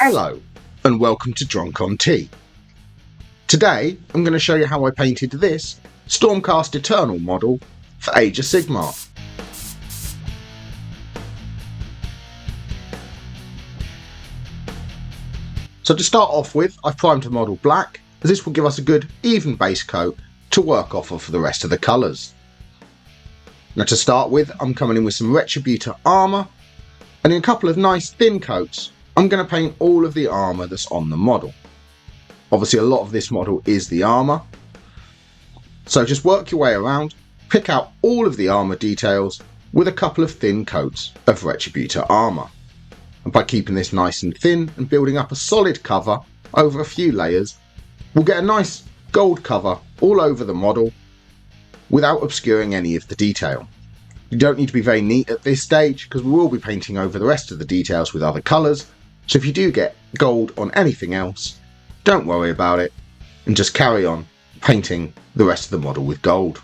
Hello and welcome to Drunk on Tea. Today I'm going to show you how I painted this Stormcast Eternal model for Age of Sigmar. So to start off with, I've primed the model black, as this will give us a good even base coat to work off of for the rest of the colours. Now to start with, I'm coming in with some Retributor armour, and in a couple of nice thin coats I'm going to paint all of the armour that's on the model. Obviously a lot of this model is the armour, so just work your way around, pick out all of the armour details with a couple of thin coats of Retributor armour. And by keeping this nice and thin and building up a solid cover over a few layers, we'll get a nice gold cover all over the model without obscuring any of the detail. You don't need to be very neat at this stage because we will be painting over the rest of the details with other colours, so if you do get gold on anything else, don't worry about it and just carry on painting the rest of the model with gold.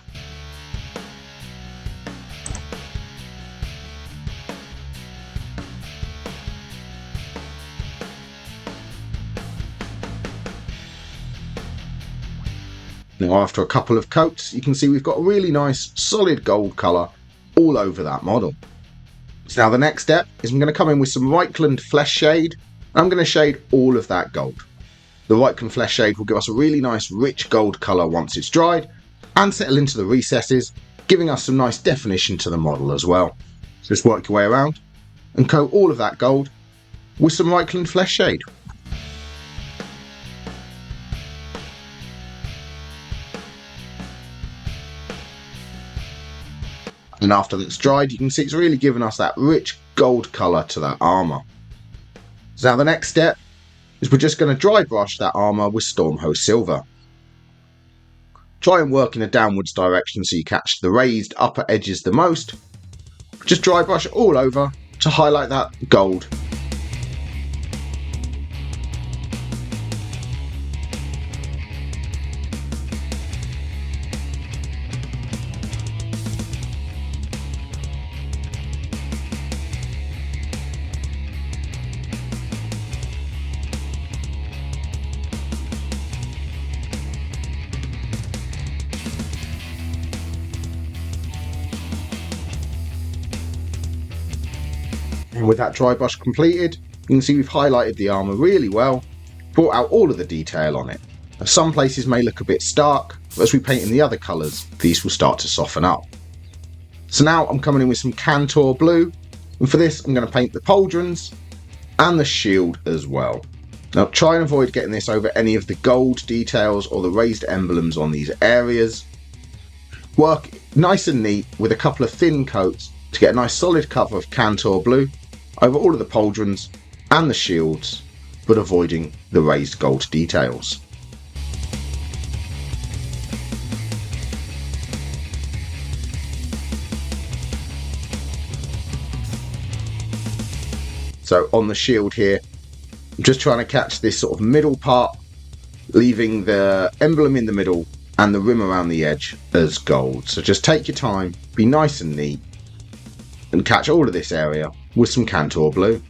Now after a couple of coats you can see we've got a really nice solid gold colour all over that model. So now the next step is I'm going to come in with some Reichland Flesh Shade, and I'm going to shade all of that gold. The Reichland Flesh Shade will give us a really nice rich gold colour once it's dried and settle into the recesses, giving us some nice definition to the model as well. So just work your way around and coat all of that gold with some Reichland Flesh Shade. And after that's dried, you can see it's really given us that rich gold colour to that armour. So now the next step is we're just going to dry brush that armour with Stormhost Silver. Try and work in a downwards direction so you catch the raised upper edges the most. Just dry brush it all over to highlight that gold. And with that dry brush completed, you can see we've highlighted the armour really well, brought out all of the detail on it. Now, some places may look a bit stark, but as we paint in the other colours, these will start to soften up. So now I'm coming in with some Cantor Blue, and for this I'm going to paint the pauldrons and the shield as well. Now try and avoid getting this over any of the gold details or the raised emblems on these areas. Work nice and neat with a couple of thin coats to get a nice solid cover of Cantor Blue over all of the pauldrons and the shields, but avoiding the raised gold details. So on the shield here, I'm just trying to catch this sort of middle part, leaving the emblem in the middle and the rim around the edge as gold. So just take your time, be nice and neat, and catch all of this area with some Cantor Blue.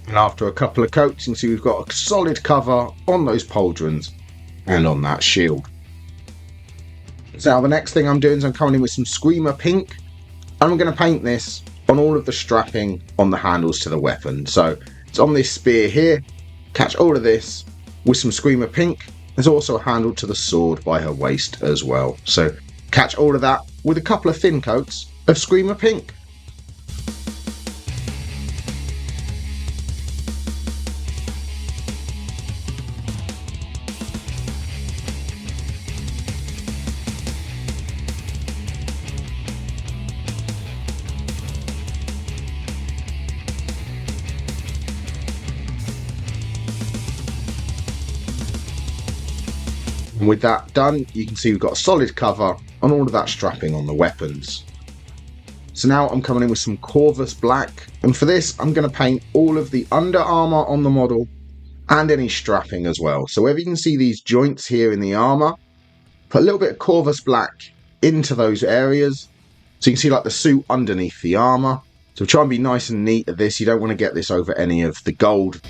And after a couple of coats you can see we've got a solid cover on those pauldrons and on that shield. So now the next thing I'm doing is I'm coming in with some Screamer Pink, and I'm going to paint this on all of the strapping on the handles to the weapon. So it's on this spear here, catch all of this with some Screamer Pink. There's also a handle to the sword by her waist as well. So catch all of that with a couple of thin coats of Screamer Pink. And with that done, you can see we've got a solid cover on all of that strapping on the weapons. So now I'm coming in with some Corvus Black, and for this I'm going to paint all of the under armour on the model and any strapping as well. So wherever you can see these joints here in the armour, put a little bit of Corvus Black into those areas, so you can see like the suit underneath the armour. So try and be nice and neat at this, you don't want to get this over any of the gold.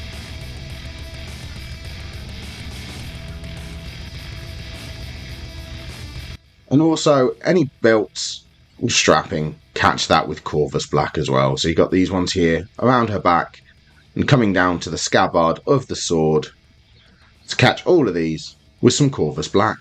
And also any belts or strapping, catch that with Corvus Black as well. So you've got these ones here around her back and coming down to the scabbard of the sword. To catch all of these with some Corvus Black.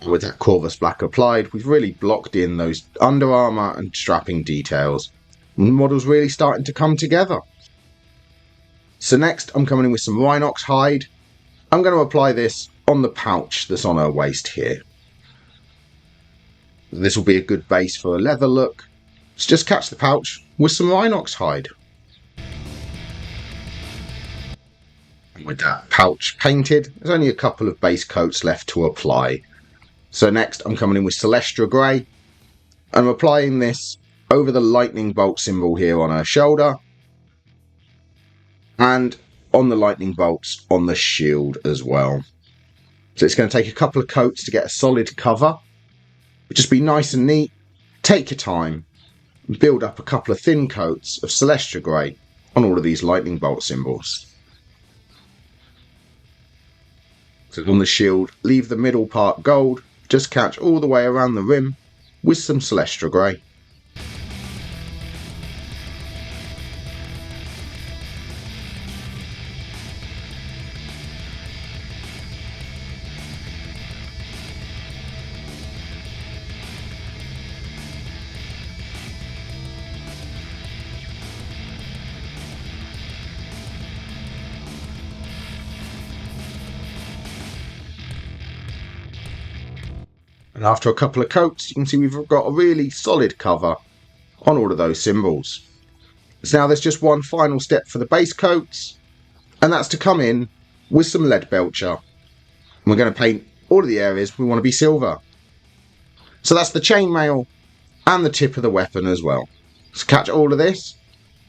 With that Corvus Black applied, we've really blocked in those under armour and strapping details. And the model's really starting to come together. So next I'm coming in with some Rhinox hide. I'm going to apply this on the pouch that's on her waist here. This will be a good base for a leather look. So just catch the pouch with some Rhinox hide. And with that pouch painted, there's only a couple of base coats left to apply. So next I'm coming in with Celestra Grey, and I'm applying this over the lightning bolt symbol here on her shoulder and on the lightning bolts on the shield as well. So it's going to take a couple of coats to get a solid cover, but just be nice and neat, take your time and build up a couple of thin coats of Celestra Grey on all of these lightning bolt symbols. So on the shield, leave the middle part gold. Just catch all the way around the rim with some Celestra Grey. And after a couple of coats, you can see we've got a really solid cover on all of those symbols. So now there's just one final step for the base coats, and that's to come in with some lead belcher. And we're going to paint all of the areas we want to be silver. So that's the chainmail and the tip of the weapon as well. So catch all of this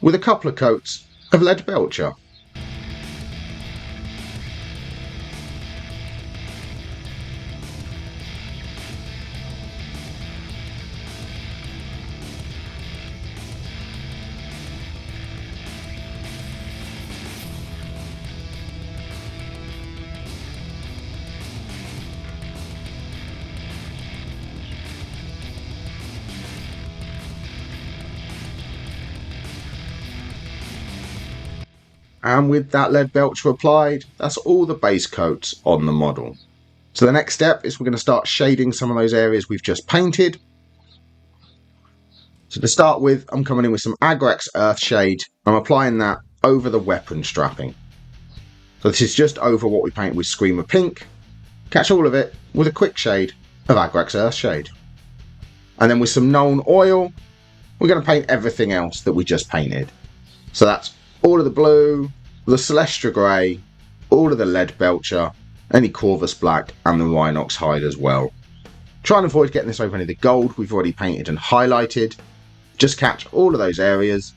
with a couple of coats of lead belcher. And with that lead belcher applied, that's all the base coats on the model. So the next step is we're going to start shading some of those areas we've just painted. So to start with, I'm coming in with some Agrax Earth Shade. I'm applying that over the weapon strapping. So this is just over what we painted with Screamer Pink. Catch all of it with a quick shade of Agrax Earth Shade. And then with some Nuln Oil, we're going to paint everything else that we just painted. So that's all of the blue, the Celestra Grey, all of the lead belcher, any Corvus Black and the Rhinox hide as well. Try and avoid getting this over any of the gold we've already painted and highlighted. Just catch all of those areas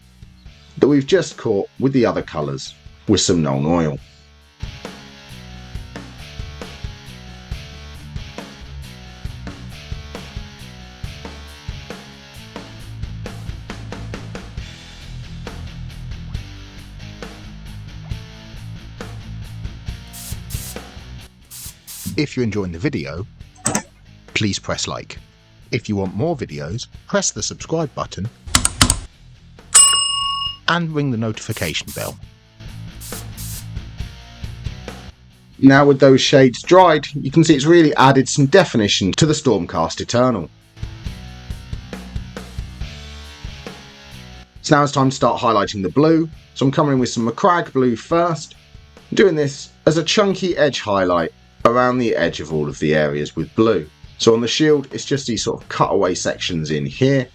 that we've just caught with the other colours with some Nuln Oil. If you're enjoying the video, please press like. If you want more videos, press the subscribe button and ring the notification bell. Now with those shades dried, you can see it's really added some definition to the Stormcast Eternal. So now it's time to start highlighting the blue. So I'm coming in with some MacLeod blue first, doing this as a chunky edge highlight around the edge of all of the areas with blue. So on the shield, it's just these sort of cutaway sections in here.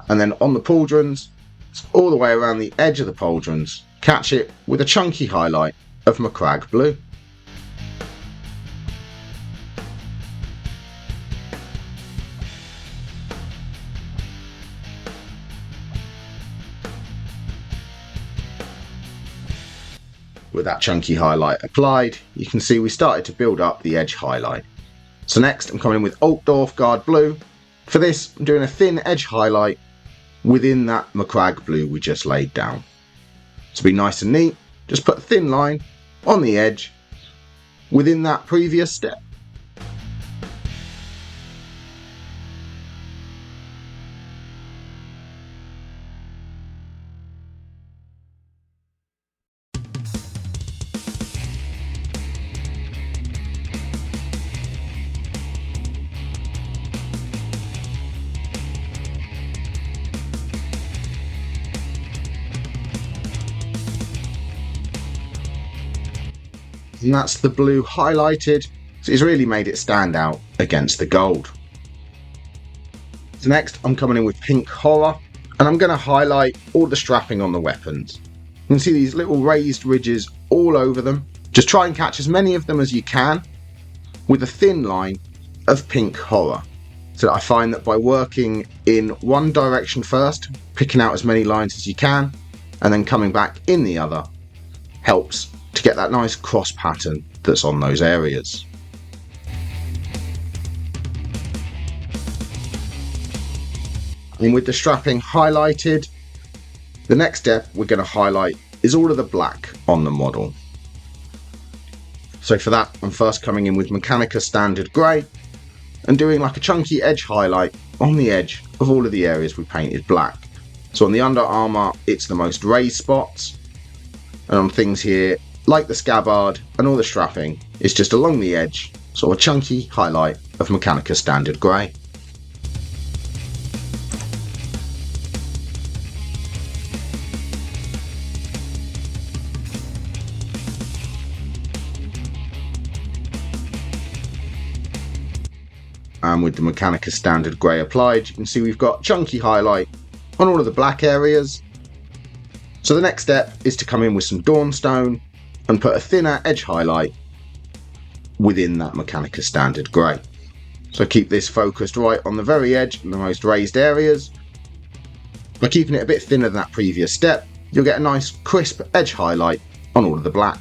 And then on the pauldrons, it's all the way around the edge of the pauldrons. Catch it with a chunky highlight of MacLeod blue. With that chunky highlight applied, you can see we started to build up the edge highlight. So next I'm coming in with Altdorf Guard Blue. For this, I'm doing a thin edge highlight within that MacLeod blue we just laid down. To be nice and neat, just put a thin line on the edge within that previous step. And that's the blue highlighted, so it's really made it stand out against the gold. So next I'm coming in with Pink Horror, and I'm going to highlight all the strapping on the weapons. You can see these little raised ridges all over them. Just try and catch as many of them as you can with a thin line of Pink Horror. So I find that by working in one direction first, picking out as many lines as you can, and then coming back in the other, helps to get that nice cross pattern that's on those areas. And with the strapping highlighted, the next step we're going to highlight is all of the black on the model. So for that, I'm first coming in with Mechanica Standard Grey and doing like a chunky edge highlight on the edge of all of the areas we painted black. So on the under armour, it's the most raised spots, and on things here like the scabbard and all the strapping, it's just along the edge, sort of a chunky highlight of Mechanica Standard Grey. And with the Mechanica Standard Grey applied, you can see we've got chunky highlight on all of the black areas. So the next step is to come in with some Dawnstone and put a thinner edge highlight within that Mechanica Standard Grey. So keep this focused right on the very edge and the most raised areas. By keeping it a bit thinner than that previous step, you'll get a nice crisp edge highlight on all of the black.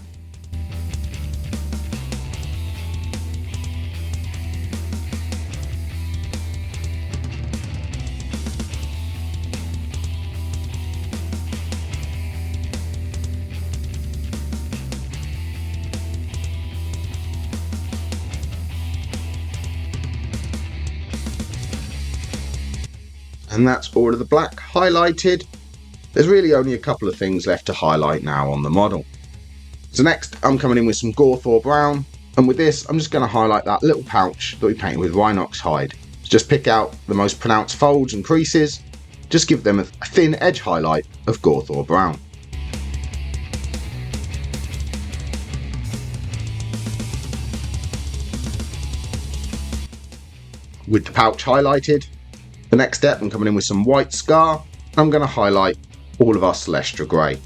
And that's all of the black highlighted. There's really only a couple of things left to highlight now on the model. So next I'm coming in with some Gawthor Brown, and with this I'm just going to highlight that little pouch that we painted with Rhinox hide. So just pick out the most pronounced folds and creases, just give them a thin edge highlight of Gawthor Brown. With the pouch highlighted, the next step I'm coming in with some White Scar. I'm going to highlight all of our Celestra Grey.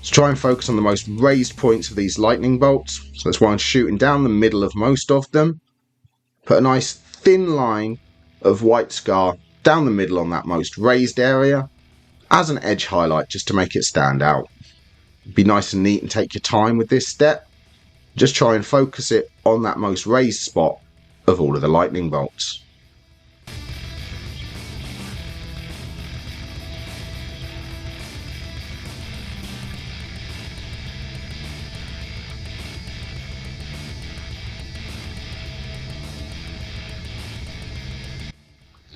So try and focus on the most raised points of these lightning bolts. So that's why I'm shooting down the middle of most of them. Put a nice thin line of White Scar down the middle on that most raised area as an edge highlight, just to make it stand out. Be nice and neat and take your time with this step. Just try and focus it on that most raised spot of all of the lightning bolts.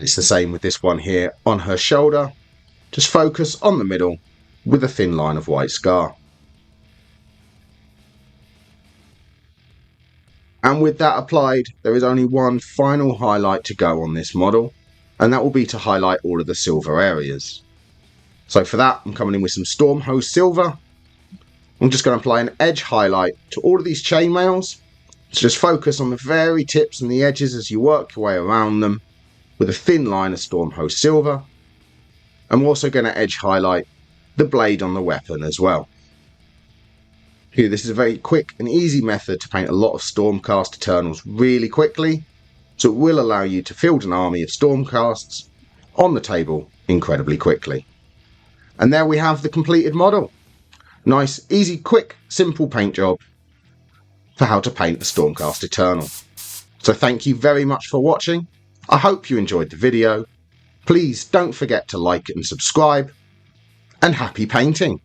It's the same with this one here on her shoulder. Just focus on the middle with a thin line of White Scar. And with that applied, there is only one final highlight to go on this model, and that will be to highlight all of the silver areas. So for that, I'm coming in with some Stormhose Silver, I'm just going to apply an edge highlight to all of these chainmails. So just focus on the very tips and the edges as you work your way around them with a thin line of Stormhost Silver. And we're also going to edge highlight the blade on the weapon as well. Here, this is a very quick and easy method to paint a lot of Stormcast Eternals really quickly, so it will allow you to field an army of Stormcasts on the table incredibly quickly. And there we have the completed model. Nice, easy, quick, simple paint job for how to paint the Stormcast Eternal. So thank you very much for watching. I hope you enjoyed the video. Please don't forget to like and subscribe, and happy painting!